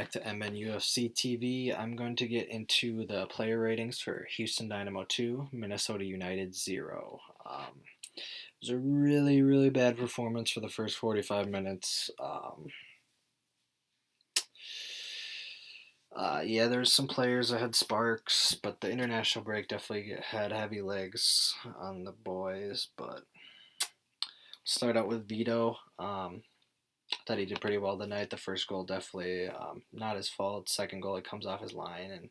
Back to MNUFC TV. I'm going to get into the player ratings for Houston Dynamo 2, Minnesota United 0. It was a really, really bad performance for the first 45 minutes. Yeah, there's some players that had sparks, but the international break definitely had heavy legs on the boys. But start out with Vito. Thought he did pretty well tonight. The first goal definitely not his fault. Second goal, he comes off his line and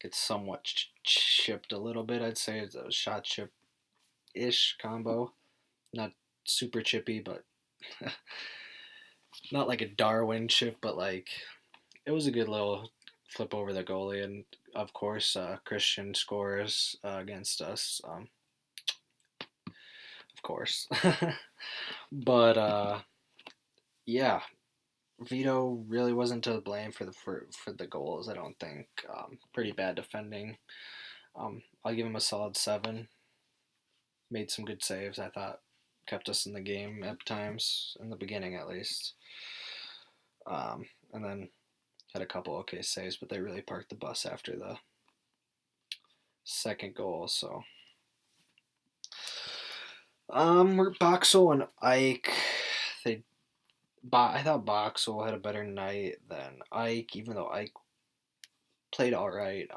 gets somewhat chipped a little bit. I'd say it's a shot chip ish combo. Not super chippy, but not like a Darwin chip, but like it was a good little flip over the goalie. And of course, Christian scores against us. Of course. But yeah, Vito really wasn't to blame for the goals. I don't think. Pretty bad defending. I'll give him a solid 7. Made some good saves. I thought kept us in the game at times in the beginning at least. And then had a couple okay saves, but they really parked the bus after the second goal. So Boxel and Ike, they. I thought Boxel had a better night than Ike, even though Ike played all right.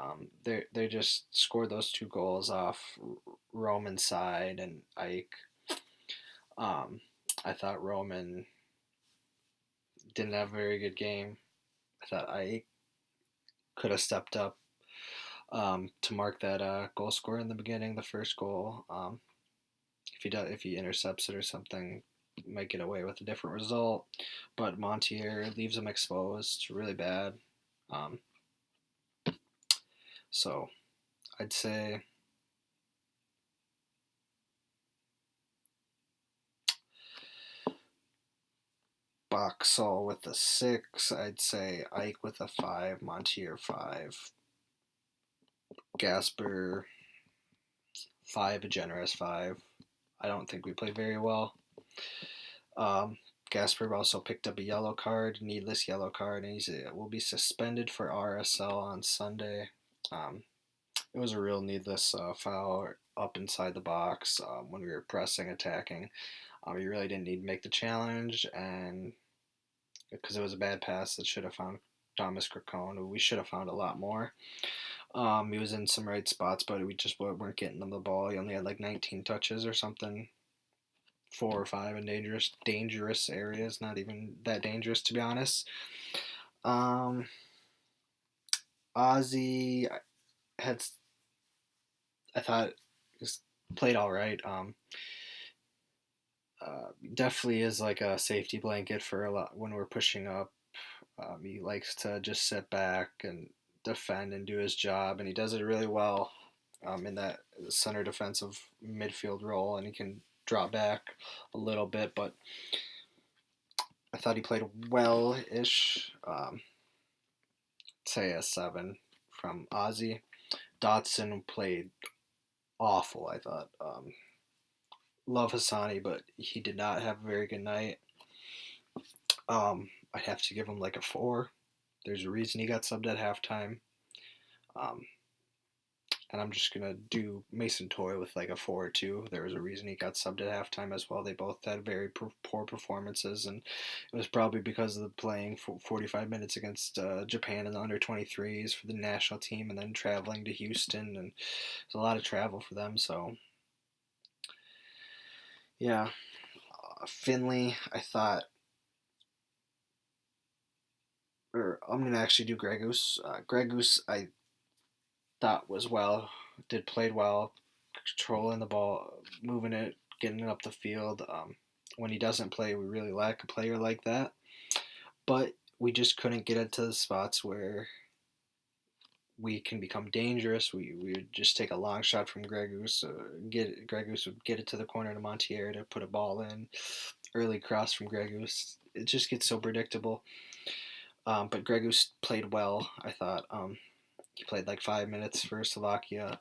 They just scored those 2 goals off Roman's side and Ike. I thought Roman didn't have a very good game. I thought Ike could have stepped up to mark that goal score in the beginning, the first goal. If he intercepts it or something, might get away with a different result. But Montier leaves him exposed, really bad. So I'd say Boxall with a 6. I'd say Ike with a 5. Montier 5. Gasper 5, a generous 5. I don't think we played very well. Gasper also picked up a yellow card, needless yellow card, and he will be suspended for RSL on Sunday. It was a real needless foul up inside the box when we were pressing, attacking. We really didn't need to make the challenge, and because it was a bad pass that should have found Thomas Cracone. We should have found a lot more. He was in some right spots, but we just weren't getting him the ball. He only had like 19 touches or something. 4 or 5 in dangerous areas. Not even that dangerous, to be honest. Ozzy had, I thought, played all right. Definitely is like a safety blanket for a lot when we're pushing up. He likes to just sit back and defend and do his job, and he does it really well in that center defensive midfield role, and he can drop back a little bit, but I thought he played well-ish. Say a 7 from Ozzy. Dotson played awful, I thought. Love Hassani, but he did not have a very good night. I'd have to give him like a 4. There's a reason he got subbed at halftime. And I'm just going to do Mason Toy with like a 4 or 2. There was a reason he got subbed at halftime as well. They both had very poor performances, and it was probably because of the playing for 45 minutes against Japan in the under-23s for the national team and then traveling to Houston, and it's a lot of travel for them, so yeah. Finley, I thought, or I'm going to actually do Gregus. Gregus, I thought played well, controlling the ball, moving it, getting it up the field. When he doesn't play, we really lack a player like that. But we just couldn't get it to the spots where we can become dangerous. We would just take a long shot from Gregus. Gregus would get it to the corner to Montier to put a ball in. Early cross from Gregus. It just gets so predictable. But Gregus played well, I thought. He played like 5 minutes for Slovakia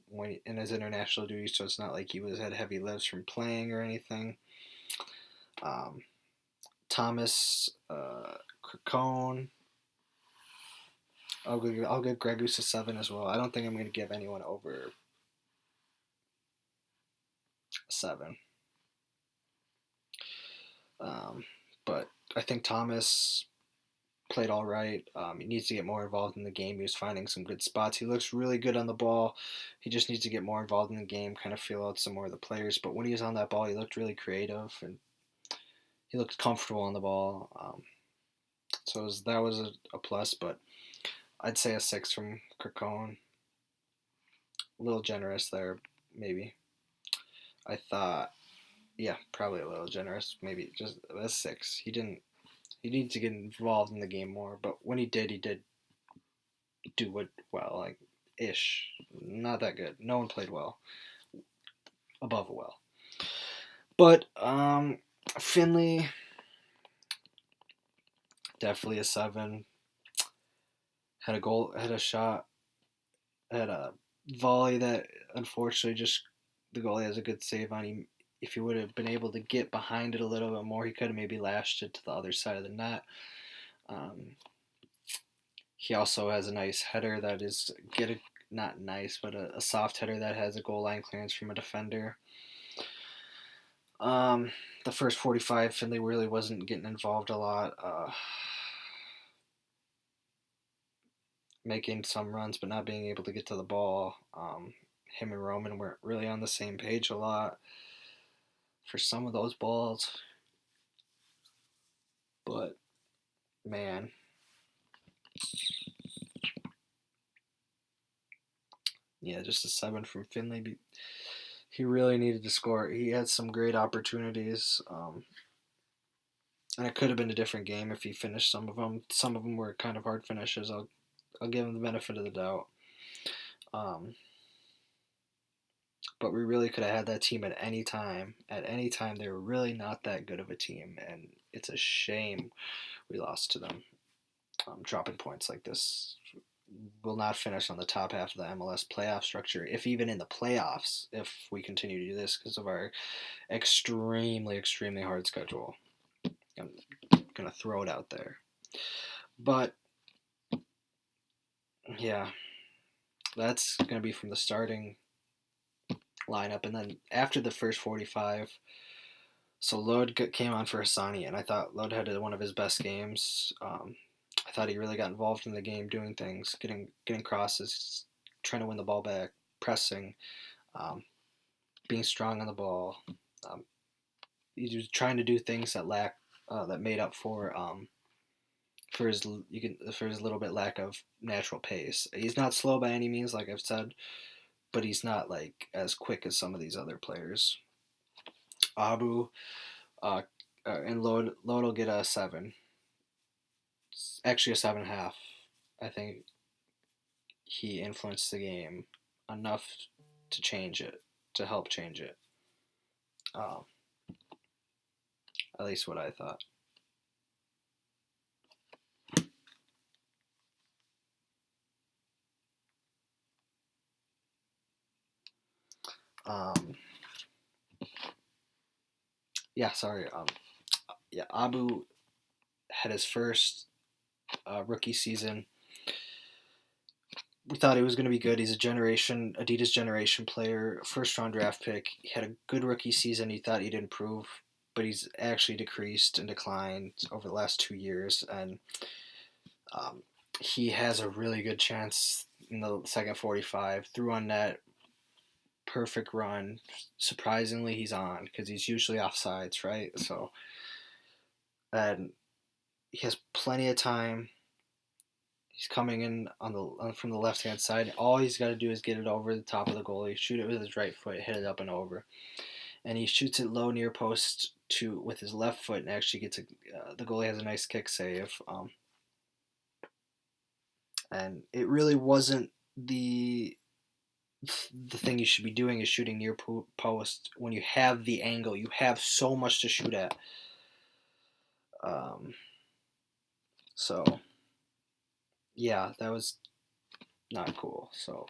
when in his international duty, so it's not like he had heavy lifts from playing or anything. Thomas Cracone. I'll give Greg Goose a 7 as well. I don't think I'm going to give anyone over a 7. But I think Thomas played all right. He needs to get more involved in the game. He was finding some good spots. He looks really good on the ball. He just needs to get more involved in the game, kind of feel out some more of the players. But when he was on that ball, he looked really creative and he looked comfortable on the ball. That was a plus, but I'd say a 6 from Cracone. A little generous there, maybe. I thought, yeah, probably a little generous. Maybe just a 6. He needed to get involved in the game more, but when he did do it well, like ish. Not that good. No one played well, above a well. But Finley, definitely a 7. Had a goal, had a shot, had a volley that unfortunately just the goalie has a good save on him. If he would have been able to get behind it a little bit more, he could have maybe lashed it to the other side of the net. He also has a nice header that is not nice, but a soft header that has a goal line clearance from a defender. The first 45, Finley really wasn't getting involved a lot. Making some runs, but not being able to get to the ball. Him and Roman weren't really on the same page a lot for some of those balls. But, man. Yeah, just a 7 from Finley. He really needed to score. He had some great opportunities. And it could have been a different game if he finished some of them. Some of them were kind of hard finishes. I'll give him the benefit of the doubt. But we really could have had that team at any time. At any time, they were really not that good of a team, and it's a shame we lost to them. Dropping points like this will not finish on the top half of the MLS playoff structure, if even in the playoffs, if we continue to do this because of our extremely, extremely hard schedule. I'm going to throw it out there. But, yeah, that's going to be from the starting lineup. And then after the first 45, so Lod came on for Hassani, and I thought Lod had one of his best games. I thought he really got involved in the game, doing things, getting crosses, trying to win the ball back, pressing, being strong on the ball. He was trying to do things that made up for his little bit lack of natural pace. He's not slow by any means, like I've said, but he's not like as quick as some of these other players. Abu and Lod will get a 7. Actually, a 7.5. I think he influenced the game enough to change it, to help change it. At least what I thought. Abu had his first rookie season. We thought he was going to be good. He's a Adidas generation player, first round draft pick. He had a good rookie season. He thought he'd improve, but he's actually decreased and declined over the last 2 years. And he has a really good chance in the second 45. Threw on net, perfect run. Surprisingly, he's on because he's usually offsides, right? So, and he has plenty of time. He's coming in from the left-hand side. All he's got to do is get it over the top of the goalie, shoot it with his right foot, hit it up and over. And he shoots it low near post with his left foot and actually gets the goalie has a nice kick save. And it really wasn't the thing you should be doing is shooting near post when you have the angle. You have so much to shoot at. So, yeah, that was not cool. So,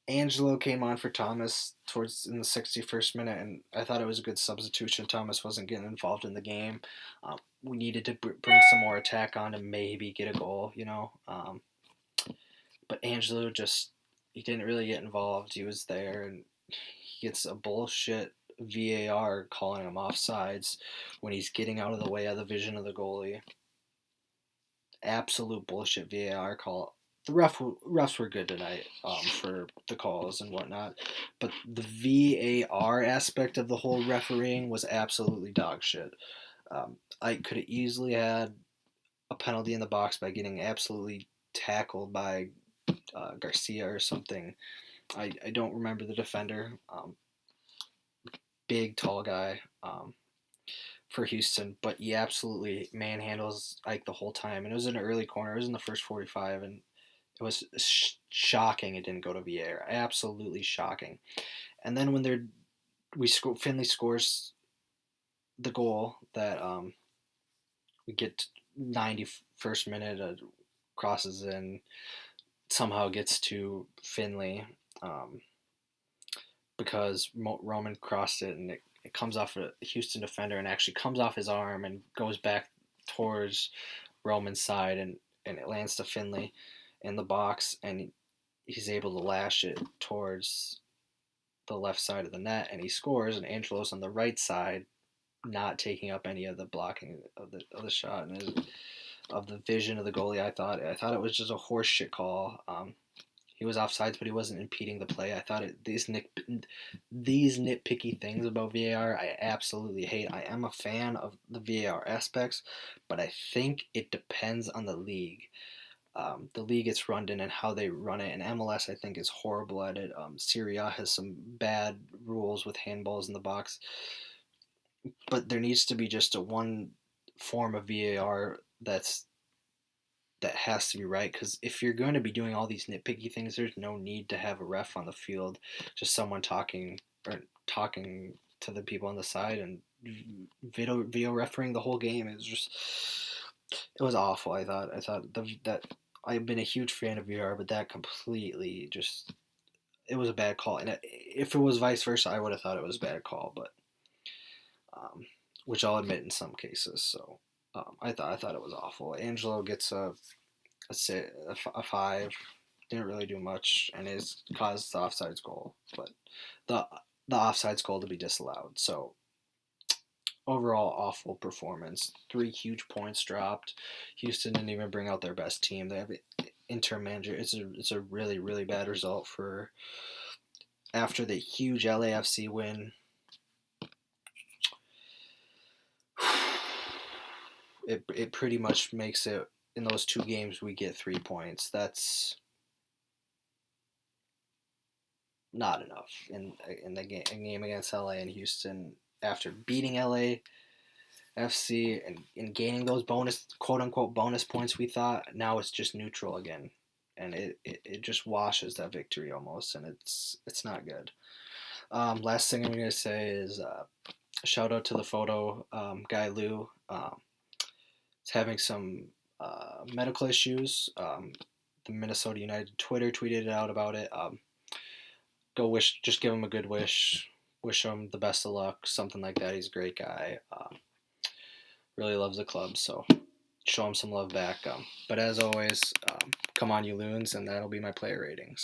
Angelo came on for Thomas towards in the 61st minute, and I thought it was a good substitution. Thomas wasn't getting involved in the game. We needed to bring some more attack on to maybe get a goal, you know. But Angelo just he didn't really get involved. He was there, and he gets a bullshit VAR calling him offsides when he's getting out of the way of the vision of the goalie. Absolute bullshit VAR call. The refs were good tonight for the calls and whatnot, but the VAR aspect of the whole refereeing was absolutely dog shit. I could have easily had a penalty in the box by getting absolutely tackled by Garcia or something. I don't remember the defender. Big, tall guy for Houston, but he absolutely manhandles Ike the whole time. And it was in an early corner. It was in the first 45, and it was shocking it didn't go to VAR. Absolutely shocking. And then when Finley scores the goal that we get 91st minute, crosses in, somehow gets to Finley because Roman crossed it, and it comes off a Houston defender and actually comes off his arm and goes back towards Roman's side, and it lands to Finley in the box, and he's able to lash it towards the left side of the net, and he scores, and Angelo's on the right side, not taking up any of the blocking of the shot and of the vision of the goalie. I thought it was just a horseshit call. He was offsides, but he wasn't impeding the play. I thought these nitpicky things about VAR I absolutely hate. I am a fan of the VAR aspects, but I think it depends on the league. The league it's run in and how they run it, and MLS I think is horrible at it. Serie A has some bad rules with handballs in the box, but there needs to be just a one form of VAR that has to be right, because if you're going to be doing all these nitpicky things, there's no need to have a ref on the field, just someone talking to the people on the side and video refereeing the whole game. It was awful. I thought that I've been a huge fan of VR, but that completely just it was a bad call. And if it was vice versa, I would have thought it was a bad call, but which I'll admit in some cases. So I thought it was awful. Angelo gets a 5. Didn't really do much, and is caused the offsides goal, but the offsides goal to be disallowed. So overall, awful performance. 3 huge points dropped. Houston didn't even bring out their best team. They have interim manager. It's a really, really bad result for after the huge LAFC win. It pretty much makes it in those 2 games we get 3 points. That's not enough in the game against LA and Houston after beating LA FC and gaining those quote unquote bonus points. We thought now it's just neutral again, and it just washes that victory almost, and it's not good. Last thing I'm gonna say is shout out to the photo guy Lou. Is having some medical issues. The Minnesota United Twitter tweeted out about it. Just give him a good wish him the best of luck, something like that. He's a great guy. Really loves the club, so show him some love back. But as always, come on, you loons, and that'll be my player ratings.